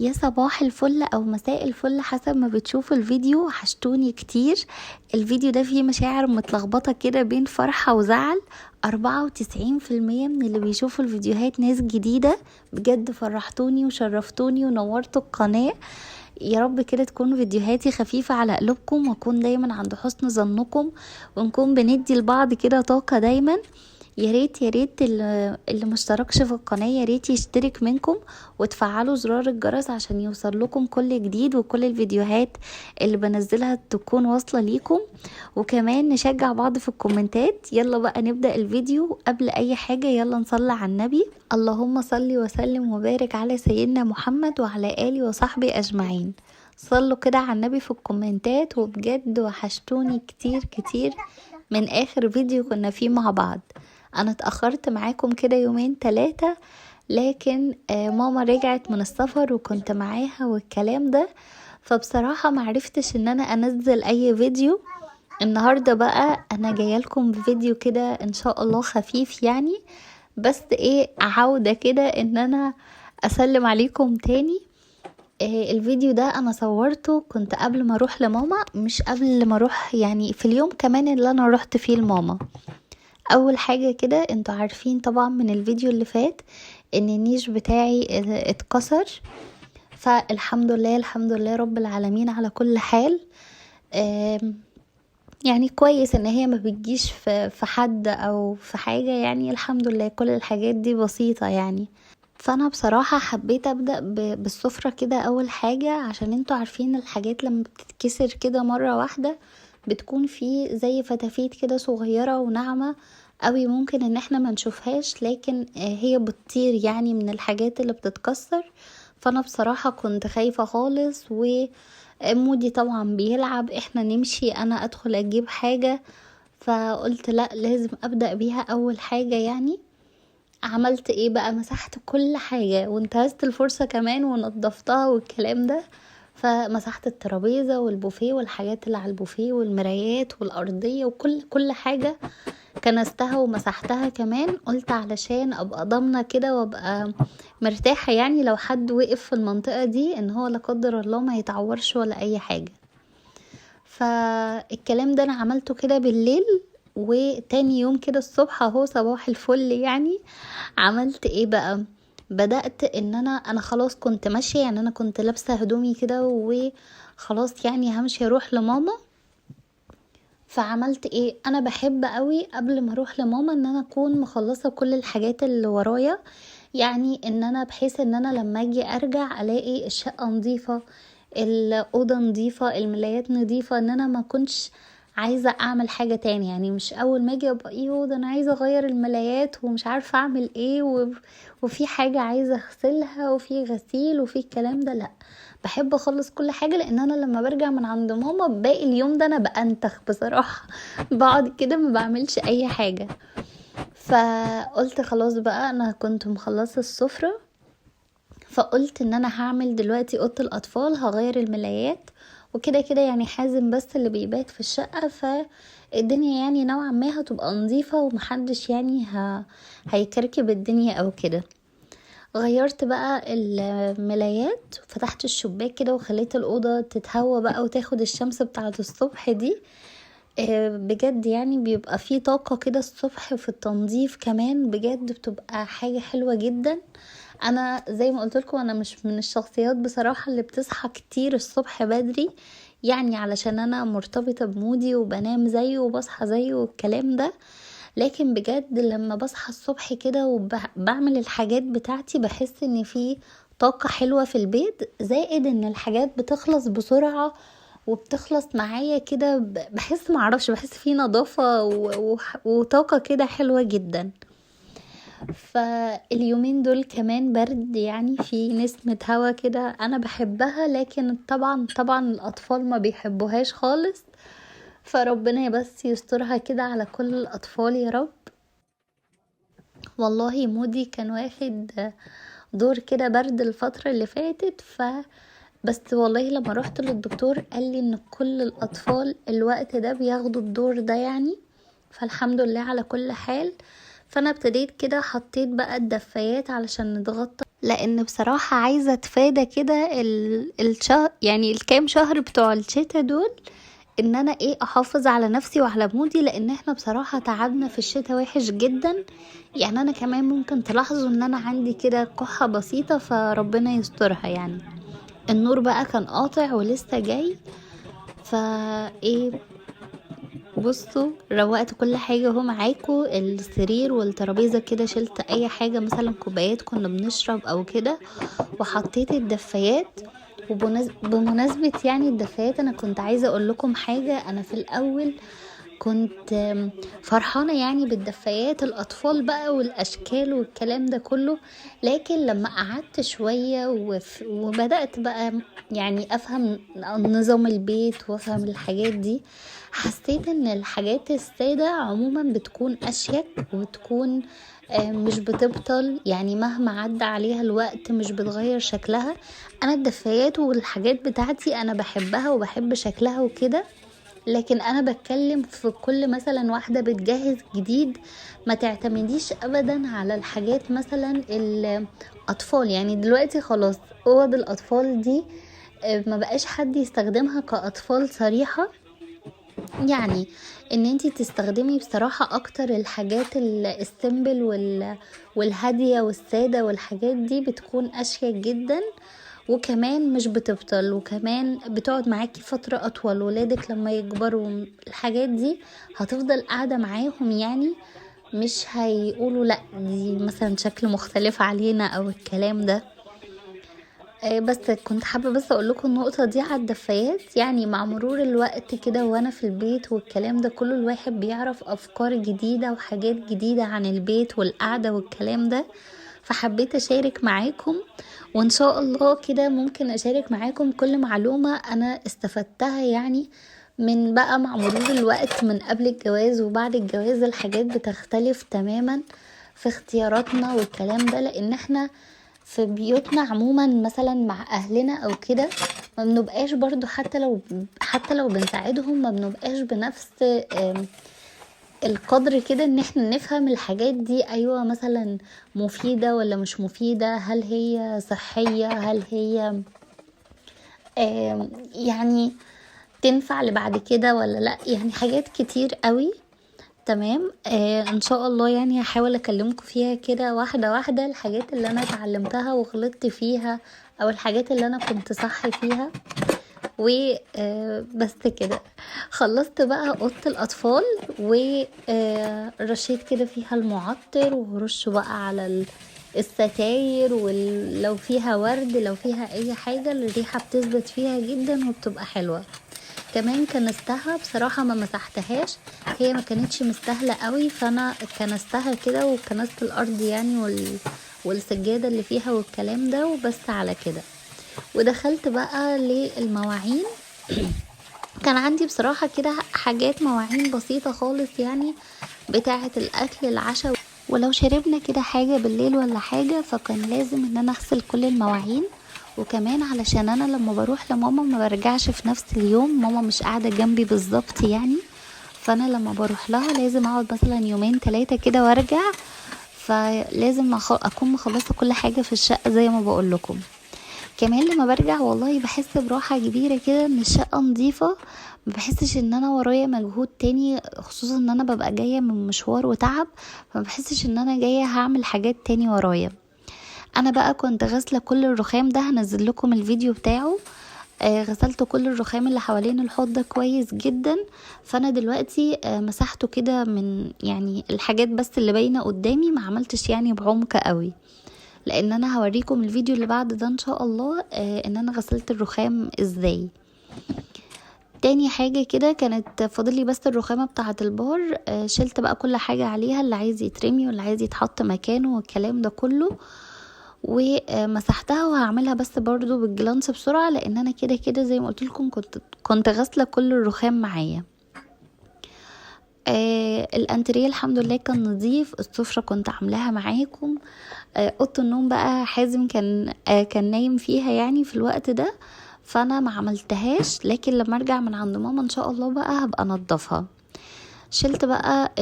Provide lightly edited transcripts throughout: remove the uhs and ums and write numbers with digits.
يا صباح الفل او مساء الفل حسب ما بتشوفوا الفيديو. وحشتوني كتير. الفيديو ده فيه مشاعر متلخبطة كده بين فرحة وزعل. 94% من اللي بيشوفوا الفيديوهات ناس جديدة. بجد فرحتوني وشرفتوني ونورتوا القناة. يا رب كده تكون فيديوهاتي خفيفة على قلوبكم، واكون دايما عند حسن ظنكم، ونكون بندي لبعض كده طاقة دايما. يا ريت اللي مشتركش في القناة يا ريت يشترك منكم، وتفعلوا زرار الجرس عشان يوصل لكم كل جديد، وكل الفيديوهات اللي بنزلها تكون واصلة ليكم. وكمان نشجع بعض في الكومنتات. يلا بقى نبدأ الفيديو. قبل اي حاجة يلا نصلي على النبي. اللهم صل وسلم وبارك على سيدنا محمد وعلى آله وصحبه اجمعين. صلوا كده على النبي في الكومنتات. وبجد وحشتوني كتير كتير من اخر فيديو كنا فيه مع بعض. انا اتأخرت معاكم كده يومين 3، لكن ماما رجعت من السفر وكنت معاها والكلام ده، فبصراحة معرفتش ان انا انزل اي فيديو. النهاردة بقى انا جايلكم بفيديو كده ان شاء الله خفيف يعني، بس عودة كده ان انا اسلم عليكم تاني. الفيديو ده انا صورته كنت قبل ما اروح لماما، مش قبل ما اروح يعني في اليوم كمان اللي انا رحت فيه لماما. اول حاجة كده انتوا عارفين طبعا من الفيديو اللي فات ان النيش بتاعي اتكسر، فالحمد لله الحمد لله رب العالمين على كل حال. يعني كويس ان هي ما بتجيش في حد او في حاجة، يعني الحمد لله كل الحاجات دي بسيطة يعني. فانا بصراحة حبيت ابدأ بالسفرة كده اول حاجة، عشان انتوا عارفين الحاجات لما بتتكسر كده مرة واحدة بتكون في زي فتافيت كده صغيرة وناعمة قوي، ممكن ان احنا ما نشوفهاش، لكن هي بتطير يعني من الحاجات اللي بتتكسر. فانا بصراحة كنت خايفة خالص، ومودي طبعا بيلعب احنا نمشي انا ادخل اجيب حاجة، فقلت لا لازم ابدأ بيها اول حاجة يعني. عملت ايه بقى؟ مسحت كل حاجة وانتهزت الفرصة كمان ونضفتها والكلام ده. فمسحت الترابيزة والبوفيه والحاجات اللي على البوفيه والمرايات والأرضية وكل حاجة كنستها ومسحتها كمان. قلت علشان ابقى ضامنة كده وابقى مرتاحة، يعني لو حد وقف في المنطقة دي ان هو لا قدر الله ما يتعورش ولا اي حاجة. فالكلام ده انا عملته كده بالليل، وتاني يوم كده الصبح اهو صباح الفل يعني. عملت ايه بقى؟ بدأت ان انا خلاص كنت ماشية، يعني انا كنت لابسة هدومي كده وخلاص يعني همشي اروح لماما. فعملت ايه؟ انا بحب قوي قبل ما اروح لماما ان انا اكون مخلصة كل الحاجات اللي ورايا، يعني ان انا بحيث ان انا لما اجي ارجع الاقي الشقة نظيفة، الأوضة نظيفة، الملايات نظيفة، ان انا ما كنتش عايزة اعمل حاجة تاني. يعني مش اول ما اجي ابقى ايه ده انا عايزة اغير الملايات ومش عارفة اعمل ايه وفي حاجة عايزة اغسلها وفي غسيل وفي الكلام ده، لا. بحب اخلص كل حاجة، لان انا لما برجع من عند ماما باقي اليوم ده انا بأنتخ بصراحة. بقعد كده ما بعملش اي حاجة. فقلت خلاص بقى انا كنت مخلصة السفرة، فقلت ان انا هعمل دلوقتي اوضه الاطفال، هغير الملايات وكده كده يعني حازم بس اللي بيبات في الشقه، فالدنيا يعني نوعا ما هتبقى نظيفه ومحدش يعني هيكركب الدنيا او كده. غيرت بقى الملايات، فتحت الشباك كده وخليت الاوضه تتهوى بقى وتاخد الشمس بتاعه الصبح دي. بجد يعني بيبقى فيه طاقة كده الصبح في التنظيف كمان، بجد بتبقى حاجة حلوة جدا. انا زي ما قلت لكم انا مش من الشخصيات بصراحة اللي بتصحى كتير الصبح بدري، يعني علشان انا مرتبطة بمودي وبنام زيه وبصحى زيه والكلام ده. لكن بجد لما بصحى الصبح كده وبعمل الحاجات بتاعتي بحس ان في طاقة حلوة في البيت، زائد ان الحاجات بتخلص بسرعة وبتخلص معايا كده. بحس معرفش، بحس في نظافة وطاقة كده حلوة جدا. فاليومين دول كمان برد، يعني في نسمة هوا كده انا بحبها، لكن طبعا الاطفال ما بيحبوهاش خالص. فربنا بس يسترها كده على كل الاطفال يا رب. والله مودي كان واخد دور كده برد الفترة اللي فاتت، بس والله لما رحت للدكتور قال لي ان كل الاطفال الوقت ده بياخدوا الدور ده يعني. فالحمد لله على كل حال. فانا ابتديت كده حطيت بقى الدفايات علشان نتغطى لان بصراحة عايزة اتفادى كده الشهر، يعني الكام شهر بتوع الشتا دول، ان انا احافظ على نفسي وعلى مودي، لان احنا بصراحة تعبنا في الشتا وحش جدا. يعني انا كمان ممكن تلاحظوا ان انا عندي كده كحة بسيطة، فربنا يسترها يعني. النور بقى كان قاطع ولسه جاي، فا بصوا روقت كل حاجة اهو معاكم، السرير والترابيزة كده، شلت اي حاجة مثلا كوبايات كنا بنشرب او كده، وحطيت الدفايات. وبمناسبة يعني الدفايات، انا كنت عايزة اقول لكم حاجة. انا في الاول كنت فرحانة يعني بالدفايات الأطفال بقى والأشكال والكلام ده كله، لكن لما قعدت شوية وبدأت بقى يعني أفهم نظام البيت وأفهم الحاجات دي، حسيت ان الحاجات السادة عموما بتكون أشيك وبتكون مش بتبطل، يعني مهما عدى عليها الوقت مش بتغير شكلها. انا الدفايات والحاجات بتاعتي انا بحبها وبحب شكلها وكده، لكن انا بتكلم في كل مثلا واحدة بتجهز جديد، ما تعتمديش ابدا على الحاجات مثلا الاطفال. يعني دلوقتي خلاص اوض الاطفال دي ما بقاش حد يستخدمها كاطفال صريحة، يعني ان انتي تستخدمي بصراحة اكتر الحاجات السيمبل والهادية والسادة، والحاجات دي بتكون اشيك جدا، وكمان مش بتبطل، وكمان بتقعد معاكي فترة اطول. ولادك لما يكبروا الحاجات دي هتفضل قاعدة معاهم، يعني مش هيقولوا لا دي مثلا شكل مختلف علينا او الكلام ده. بس كنت حابة بس اقول لكم النقطة دي على الدفايات. يعني مع مرور الوقت كده وانا في البيت والكلام ده كله، الواحد بيعرف افكار جديدة وحاجات جديدة عن البيت والقعدة والكلام ده، فحبيت اشارك معاكم. وان شاء الله كده ممكن اشارك معاكم كل معلومة انا استفدتها، يعني من بقى مع مرور الوقت من قبل الجواز وبعد الجواز الحاجات بتختلف تماما في اختياراتنا والكلام ده، لان احنا في بيوتنا عموما مثلا مع اهلنا او كده ما بنبقاش برضو، حتى لو بنساعدهم ما بنبقاش بنفس القدر كده، ان احنا نفهم الحاجات دي ايوه مثلا مفيدة ولا مش مفيدة، هل هي صحية، هل هي يعني تنفع لبعد كده ولا لا، يعني حاجات كتير قوي. تمام. ان شاء الله يعني هحاول اكلمكم فيها كده واحدة واحدة، الحاجات اللي انا اتعلمتها وغلطت فيها، او الحاجات اللي انا كنت صح فيها. وبس كده خلصت بقى اوضه الاطفال، ورشيت كده فيها المعطر، ورشه بقى على الستاير، ولو فيها ورد لو فيها اي حاجة الريحة بتثبت فيها جدا وبتبقى حلوة. كمان كنستها بصراحة ما مسحتهاش، هي ما كانتش مستاهلة قوي، فانا كنستها كده وكنست الارض يعني والسجادة اللي فيها والكلام ده، وبس على كده. ودخلت بقى للمواعين. كان عندي بصراحة كده حاجات مواعين بسيطة خالص، يعني بتاعة الاكل العشاء، ولو شربنا كده حاجة بالليل ولا حاجة فكان لازم ان انا اغسل كل المواعين. وكمان علشان انا لما بروح لماما ما برجعش في نفس اليوم، ماما مش قاعدة جنبي بالظبط يعني، فانا لما بروح لها لازم اقعد مثلا يومين 3 كده وارجع، فلازم اكون مخلصة كل حاجة في الشقة زي ما بقول لكم. كمان لما برجع والله بحس براحة كبيرة كده ان الشقة نظيفة، ما بحسش ان انا ورايا مجهود تاني، خصوصا ان انا ببقى جاية من مشوار وتعب، فما بحسش ان انا جاية هعمل حاجات تاني ورايا. انا بقى كنت غاسلة كل الرخام ده، هنزل لكم الفيديو بتاعه. غسلت كل الرخام اللي حوالين الحوض ده كويس جدا. فانا دلوقتي مسحته كده من يعني الحاجات بس اللي باينة قدامي، ما عملتش يعني بعمق قوي، لان انا هوريكم الفيديو اللي بعد ده ان شاء الله ان انا غسلت الرخام ازاي. تاني حاجة كده كانت فاضلي بس الرخامة بتاعة البار، شلت بقى كل حاجة عليها، اللي عايز يترمي واللي عايز يتحط مكانه والكلام ده كله، ومسحتها. وهعملها بس برضو بالجلانس بسرعة، لان انا كده كده زي ما قلت لكم كنت غاسلة كل الرخام معايا. الانتريه الحمد لله كان نظيف، السفرة كنت عاملاها معاكم. اوضه النوم بقى حازم كان نايم فيها يعني في الوقت ده، فانا ما عملتهاش، لكن لما ارجع من عند ماما ان شاء الله بقى هبقى انضفها. شلت بقى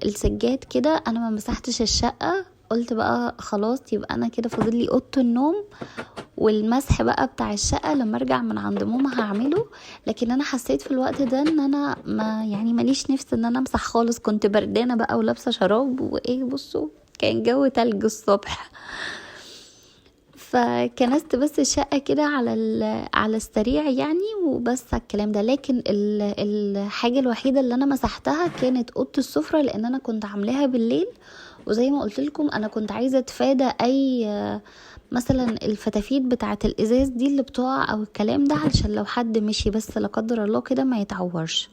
السجاد كده، انا ما مسحتش الشقة قلت بقى خلاص يبقى انا كده فاضل لي اوضه النوم، والمسح بقى بتاع الشقه لما ارجع من عند ماما هعمله. لكن انا حسيت في الوقت ده ان انا ما يعني ماليش نفس ان انا امسح خالص، كنت بردانه بقى ولابسه شراب وايه، بصوا كان جو تلج الصبح. فكنست بس الشقة كده على السريع يعني، وبس الكلام ده. لكن الحاجة الوحيدة اللي انا مسحتها كانت اوضة السفرة، لان انا كنت عاملاها بالليل، وزي ما قلت لكم انا كنت عايزة اتفادى اي مثلا الفتافيت بتاعة الازاز دي اللي بتقع او الكلام ده، علشان لو حد مشي بس لا قدر الله كده ما يتعورش.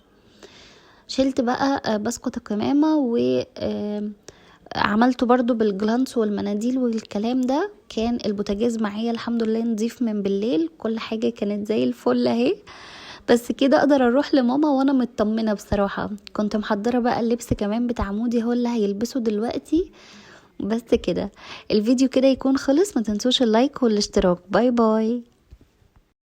شلت بقى بسكوت الكمامة، و عملته برضو بالجلانس والمناديل والكلام ده. كان البوتاجاز معايا الحمد لله نضيف من بالليل، كل حاجة كانت زي الفل اهي. بس كده اقدر اروح لماما وانا مطمنة بصراحة. كنت محضرة بقى اللبس كمان بتاع مودي، هو اللي هيلبسه دلوقتي. بس كده الفيديو كده يكون خلص، ما تنسوش اللايك والاشتراك. باي باي.